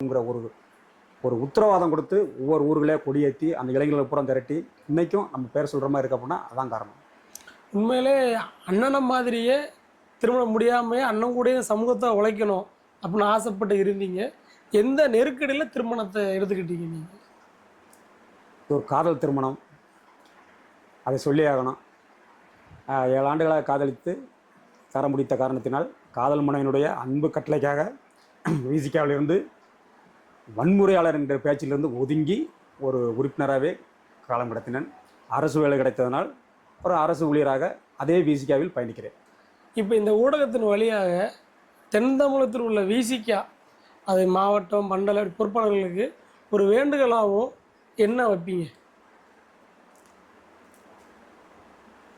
ஒரு ஒரு உத்தரவாதம் கொடுத்து ஒவ்வொரு ஊர்களே கொடியேற்றி அந்த இளைஞர்களை புறம் திரட்டி இன்றைக்கும் நம்ம பேர் சொல்கிற மாதிரி இருக்க அப்படின்னா அதான் காரணம். உண்மையிலே அண்ணனை மாதிரியே திருமணம் முடியாமல் அண்ணன் கூட சமூகத்தை உழைக்கணும் அப்படின்னு ஆசைப்பட்டு இருந்தீங்க. எந்த நெருக்கடியில் திருமணத்தை எடுத்துக்கிட்டீங்க நீங்கள்? இது ஒரு காதல் திருமணம், அதை சொல்லி ஆகணும். 7 ஆண்டுகளாக காதலித்து தர முடித்த காரணத்தினால் காதல் மனைவினுடைய அன்பு கட்டளைக்காக விசிகாவிலிருந்து வன்முறையாளர் என்ற பேச்சிலிருந்து ஒதுங்கி ஒரு உறுப்பினராகவே காலம் கடத்தினேன். அரசு வேலை கிடைத்ததனால் ஒரு அரசு ஊழியராக அதே விசிகாவில் பயணிக்கிறேன். இப்போ இந்த ஊடகத்தின் வழியாக தென் தமிழகத்தில் உள்ள விசிகா, அது மாவட்டம் மண்டல பொறுப்பாளர்களுக்கு ஒரு வேண்டுகோளாவோ என்ன வைப்பீங்க?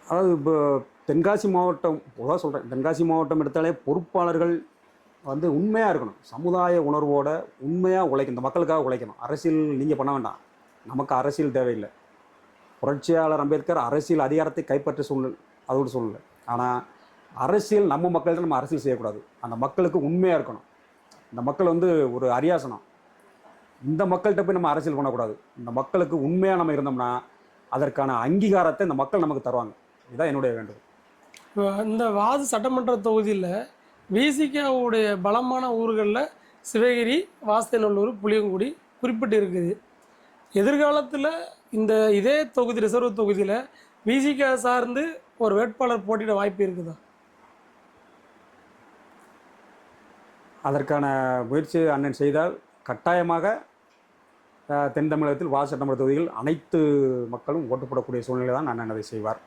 அதாவது இப்போ தென்காசி மாவட்டம் பொதுவாக சொல்கிறேன், தென்காசி மாவட்டம் எடுத்தாலே பொறுப்பாளர்கள் உண்மையாக இருக்கணும். சமுதாய உணர்வோட உண்மையாக உழைக்கணும், இந்த மக்களுக்காக உழைக்கணும். அரசியல் நீங்கள் பண்ண வேண்டாம், நமக்கு அரசியல் தேவையில்லை. புரட்சியாளர் அம்பேத்கர் அரசியல் அதிகாரத்தை கைப்பற்ற அதோடு சொல்லலை. ஆனால் அரசியல் நம்ம மக்கள்கிட்ட நம்ம அரசியல் செய்யக்கூடாது. அந்த மக்களுக்கு உண்மையாக இருக்கணும். இந்த மக்கள் ஒரு அரியாசனம். இந்த மக்கள்கிட்ட போய் நம்ம அரசியல் பண்ணக்கூடாது. இந்த மக்களுக்கு உண்மையாக நம்ம இருந்தோம்னா அதற்கான அங்கீகாரத்தை இந்த மக்கள் நமக்கு தருவாங்க. இதுதான் என்னுடைய வேண்டுகோள். இந்த வாது சட்டமன்ற தொகுதியில் விசிகாவுடைய பலமான ஊர்களில் சிவகிரி, வாஸ்தேநல்லூர், புளியங்குடி குறிப்பிட்டு இருக்குது. எதிர்காலத்தில் இதே தொகுதி ரிசர்வ் தொகுதியில் விசிகா சார்ந்து ஒரு வேட்பாளர் போட்டியிட வாய்ப்பு இருக்குதா? அதற்கான முயற்சி அண்ணன் செய்தால் கட்டாயமாக தென் தமிழகத்தில் வாது சட்டமன்ற தொகுதிகள் அனைத்து மக்களும் ஓட்டு போடக்கூடிய சூழ்நிலை தான் அண்ணன் அதை செய்வார்.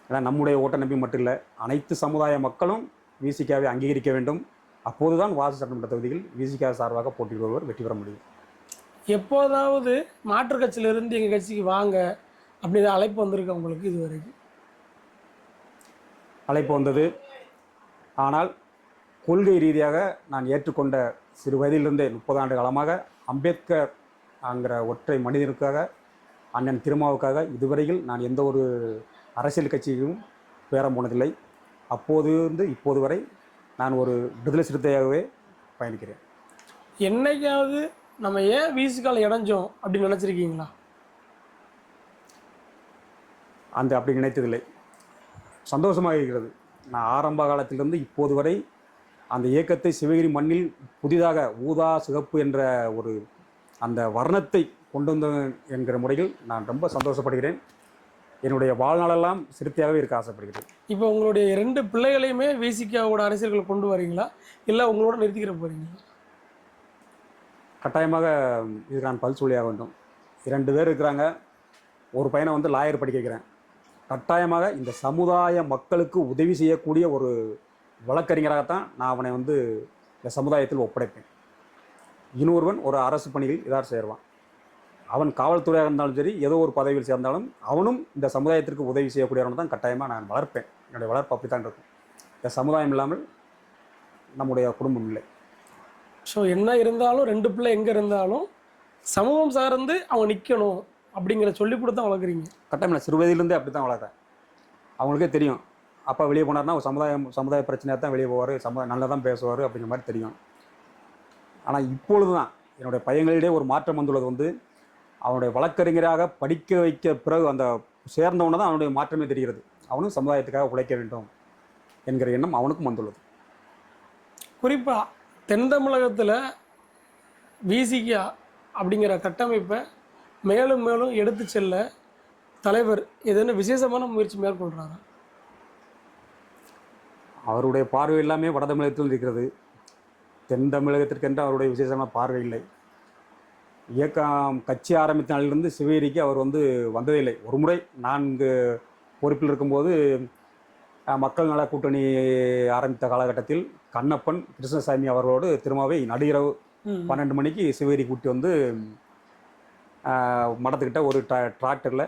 ஏன்னா நம்முடைய ஓட்டை நம்பி மட்டும் இல்லை, அனைத்து சமுதாய மக்களும் விசிகாவை அங்கீகரிக்க வேண்டும். அப்போது தான் வாது சட்டமன்ற தொகுதிகள் விசிகா சார்பாக போட்டியிடுபவர் வெற்றி பெற முடியும். எப்போதாவது மாற்றுக் கட்சியிலிருந்து எங்கள் கட்சிக்கு வாங்க அப்படி அழைப்பு வந்திருக்கு உங்களுக்கு? இதுவரைக்கும் அழைப்பு வந்தது. ஆனால் கொள்கை ரீதியாக நான் ஏற்றுக்கொண்ட சிறு வயதிலிருந்தே 30 ஆண்டு காலமாக அம்பேத்கர் என்கிற ஒற்றை மனிதனுக்காக, அண்ணன் திருமாவுக்காக இதுவரையில் நான் எந்த ஒரு அரசியல் கட்சியும் பேரம் போனதில்லை. அப்போது இருந்து இப்போது வரை நான் ஒரு விடுதலை சிறுத்தையாகவே பயணிக்கிறேன். என்னைக்காவது நம்ம ஏன் விசிகாவில் இணைஞ்சோம் அப்படின்னு நினச்சிருக்கீங்களா? அப்படி நினைத்ததில்லை. சந்தோஷமாக இருக்கிறது. நான் ஆரம்ப காலத்திலிருந்து இப்போது வரை அந்த இயக்கத்தை சிவகிரி மண்ணில் புதிதாக ஊதா சிகப்பு என்ற ஒரு அந்த வர்ணத்தை கொண்டு வந்த என்கிற முறையில் நான் ரொம்ப சந்தோஷப்படுகிறேன். என்னுடைய வாழ்நாளெல்லாம் சிறுத்தையாகவே இருக்க ஆசைப்படுகிறேன். இப்போ உங்களுடைய 2 பிள்ளைகளையுமே விசிகாவோட அரசியல்களை கொண்டு வரீங்களா, இல்லை உங்களோட நிறுத்திக்கிற போகிறீங்களா? கட்டாயமாக இதுக்கு நான் பதில் சொல்லியாக வேண்டும். 2 பேர் இருக்கிறாங்க. ஒரு பையனை லாயர் படிக்க வைக்கிறேன். கட்டாயமாக இந்த சமுதாய மக்களுக்கு உதவி செய்யக்கூடிய ஒரு வழக்கறிஞராகத்தான் நான் அவனை இந்த சமுதாயத்தில் ஒப்படைப்பேன். இன்னொருவன் ஒரு அரசு பணியில் இதார் சேருவான். அவன் காவல்துறையாக இருந்தாலும் சரி, ஏதோ ஒரு பதவியில் சேர்ந்தாலும் அவனும் இந்த சமுதாயத்திற்கு உதவி செய்யக்கூடியவனை தான் கட்டாயமாக நான் வளர்ப்பேன். என்னுடைய வளர்ப்பு அப்படி தான் இருக்கும். இந்த சமுதாயம் இல்லாமல் நம்முடைய குடும்பம் இல்லை. ஸோ என்ன இருந்தாலும் 2 பிள்ளை எங்கே இருந்தாலும் சமூகம் சார்ந்து அவன் நிற்கணும் அப்படிங்கிற சொல்லி கொடுத்தா வளர்க்குறீங்க? கட்டாயம் இல்லை, சிறு வயதிலிருந்தே அப்படி தான் வளர்க்குறேன். அவங்களுக்கே தெரியும், அப்பா வெளியே போனார்னா ஒரு சமுதாய பிரச்சனையாக தான் வெளியே போவார், நல்லா தான் பேசுவார் அப்படிங்கிற மாதிரி தெரியும். ஆனால் இப்பொழுது தான் என்னுடைய பையன்களிடையே ஒரு மாற்றம் வந்துள்ளது. அவனுடைய வழக்கறிஞராக படிக்க வைக்க பிறகு அந்த சேர்ந்தவன தான் அவனுடைய மாற்றமே தெரிகிறது. அவனும் சமுதாயத்துக்காக உழைக்க வேண்டும் என்கிற எண்ணம் அவனுக்கும் வந்துள்ளது. குறிப்பாக தென் தமிழகத்தில் விசிகா அப்படிங்கிற கட்டமைப்பை மேலும் மேலும் எடுத்து செல்ல தலைவர் ஏதேனும் விசேஷமான முயற்சி மேற்கொள்கிறாரா? அவருடைய பார்வை எல்லாமே வட தமிழகத்தில் இருக்கிறது. தென் தமிழகத்திற்கென்று அவருடைய விசேஷமான பார்வை இல்லை. இயக்கம் கட்சி ஆரம்பித்த நாளிலிருந்து சிவகிரிக்கு அவர் வந்ததே இல்லை. ஒரு முறை நான் இங்கு பொறுப்பில் இருக்கும்போது மக்கள் நல கூட்டணி ஆரம்பித்த காலகட்டத்தில் கண்ணப்பன், கிருஷ்ணசாமி அவர்களோடு திருமாவை நடுஇரவு 12 மணிக்கு சிவகிரி கூட்டி மடத்துக்கிட்ட ஒரு டிராக்டரில்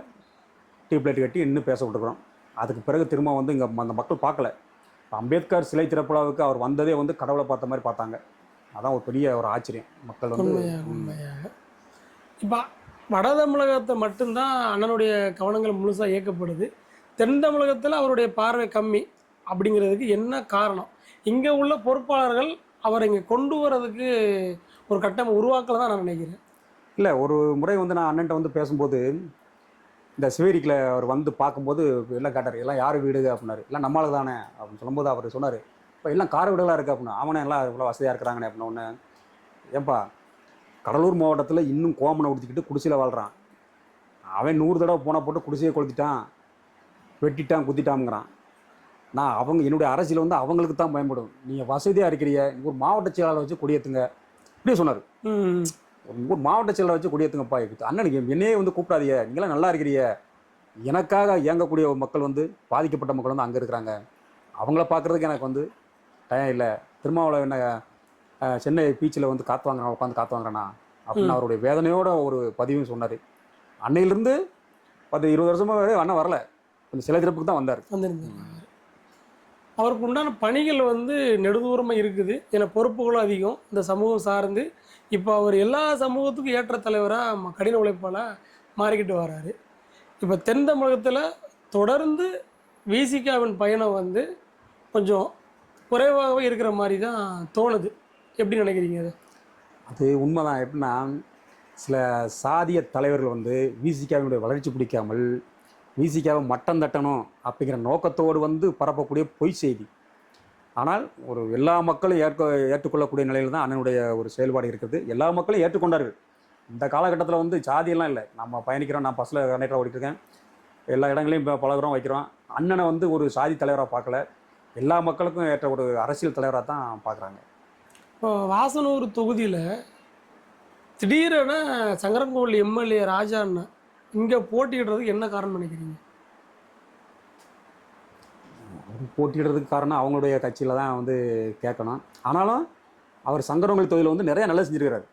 டியூப்லைட் கட்டி இன்னும் பேச விட்டுருக்குறோம். அதுக்கு பிறகு திரும்ப இங்கே அந்த மக்கள் பார்க்கல. அம்பேத்கர் சிலை திறப்புலாவுக்கு அவர் வந்ததே கடவுளை பார்த்த மாதிரி பார்த்தாங்க. அதான் ஒரு பெரிய ஒரு ஆச்சரியம். மக்கள் உண்மையாக இப்போ வட தமிழகத்தை மட்டும்தான் அண்ணனுடைய கவனங்கள் முழுசாக இயக்கப்படுது. தென் தமிழகத்தில் அவருடைய பார்வை கம்மி அப்படிங்கிறதுக்கு என்ன காரணம்? இங்கே உள்ள பொறுப்பாளர்கள் அவரை இங்கே கொண்டு வரதுக்கு ஒரு கட்டம் உருவாக்கல தான் நான் நினைக்கிறேன். இல்லை, ஒரு முறை வந்து நான் அண்ணன்ட்ட வந்து பேசும்போது இந்த சிவேரிக்கில் அவர் வந்து பார்க்கும்போது எல்லாம் கேட்டார், எல்லாம் யார் வீடு அப்படின்னாரு. எல்லாம் நம்மளுக்கு தானே அப்படின்னு சொல்லும்போது அவர் சொன்னார், இப்போ எல்லாம் கார வீடுகளாக இருக்குது அப்படின்னா. அவனே எல்லாம் இவ்வளோ வசதியாக இருக்கிறாங்கண்ணே அப்படின்ன ஒன்று. ஏன்பா, கடலூர் மாவட்டத்தில் இன்னும் கோமனை உடுத்திக்கிட்டு குடிசையில் வாழ்கிறான். அவன் 100 தடவை போனால் போட்டு குடிசையை கொளுத்திட்டான், வெட்டிட்டான், குத்திட்டாங்கிறான். நான் என்னுடைய அரசியல் வந்து அவங்களுக்கு தான் பயன்படும். நீங்கள் வசதியாக இருக்கிறீங்க, ஒரு மாவட்ட செயலாளர் வச்சு கொடியேற்றுங்க இப்படியே சொன்னார். ஒரு மாவட்ட செயலரை வச்சு கொடியேற்றுங்கப்பா. அண்ணனுக்கு என்னையே வந்து கூப்பிடாதீங்க, நீங்களாம் நல்லா இருக்கிறீங்க. எனக்காக இயங்கக்கூடிய மக்கள் வந்து பாதிக்கப்பட்ட மக்கள் வந்து அங்கே இருக்கிறாங்க, அவங்கள பார்க்குறதுக்கு எனக்கு வந்து டைம் இல்லை. திருமாவளவன் என்ன சென்னை பீச்சில் வந்து காத்து வாங்குறான், உட்காந்து காத்து வாங்குறானா அப்படின்னு அவருடைய வேதனையோட ஒரு பதிவும் சொன்னார். அன்னையிலிருந்து 10-20 வருஷமாக அண்ணன் வரல, கொஞ்சம் சில திறப்புக்கு தான் வந்தார். அவருக்கு உண்டான பணிகள் வந்து நெடுதூரமாக இருக்குது, ஏன்னா பொறுப்புகளும் அதிகம் இந்த சமூகம் சார்ந்து. இப்போ அவர் எல்லா சமூகத்துக்கும் ஏற்ற தலைவராக கடின உழைப்பால் மாறிக்கிட்டு வராரு. இப்போ தென் தமிழகத்தில் தொடர்ந்து விசிகாவின் பயணம் வந்து கொஞ்சம் குறைவாகவே இருக்கிற மாதிரி தான் தோணுது. எப்படி நினைக்கிறீங்க அது? அது உண்மைதான். எப்படின்னா, சில சாதிய தலைவர்கள் வந்து விசிகாவினுடைய வளர்ச்சி பிடிக்காமல் விசிகாவை மட்டம் தட்டணும் அப்படிங்கிற நோக்கத்தோடு வந்து பரப்பக்கூடிய பொய் செய்தி. ஆனால் ஒரு எல்லா மக்களும் ஏற்றுக்கொள்ளக்கூடிய நிலையில் தான் அண்ணனுடைய ஒரு செயல்பாடு இருக்குது. எல்லா மக்களும் ஏற்றுக்கொண்டார்கள். இந்த காலகட்டத்தில் வந்து சாதியெல்லாம் இல்லை. நம்ம பயணிக்கிறோம், நான் பஸ்ஸில் கண்டக்டராக ஓடிட்டுருக்கேன், எல்லா இடங்களையும் இப்போ பழகுறோம், வைக்கிறோம். அண்ணனை வந்து ஒரு சாதி தலைவராக பார்க்கல, எல்லா மக்களுக்கும் ஏற்ற ஒரு அரசியல் தலைவராக தான் பார்க்குறாங்க. இப்போ வாசனூர் தொகுதியில் திடீரென சங்கரன்கோவில் எம்எல்ஏ ராஜா அண்ணன் இங்கே போட்டியிடுறதுக்கு என்ன காரணம் நினைக்கிறீங்க? போட்டியிடுறதுக்கு காரணம் அவங்களுடைய கட்சியில் தான் வந்து கேட்கணும். ஆனாலும் அவர் சங்கரன்கோவில் தொகுதியில் வந்து நிறைய நல்லா செஞ்சுருக்கிறார்,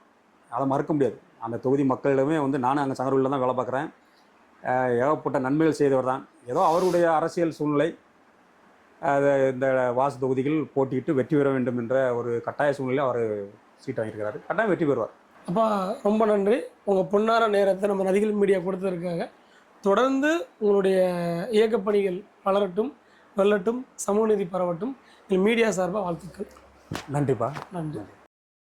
அதை மறக்க முடியாது. அந்த தொகுதி மக்களிடமே வந்து நானும் அங்கே சங்கரன்கோவிலில் தான் வேலை பார்க்குறேன், ஏகப்பட்ட நன்மைகள் செய்தவர் தான். ஏதோ அவருடைய அரசியல் சூழ்நிலை இந்த வாசு தொகுதிகள் போட்டியிட்டு வெற்றி பெற வேண்டும் என்ற ஒரு கட்டாய சூழ்நிலையில் அவர் சீட் வாங்கியிருக்கிறாரு. கட்டாயம் வெற்றி பெறுவார். அப்போ ரொம்ப நன்றி, உங்கள் பொன்னார நேரத்தை நம்ம நதிகள் மீடியா கொடுத்ததற்காக. தொடர்ந்து உங்களுடைய இயக்கப் பணிகள் வளரட்டும், வெல்லட்டும், சமூக நீதி பரவட்டும். மீடியா சார்பாக வாழ்த்துக்கள். நன்றிப்பா. நன்றி.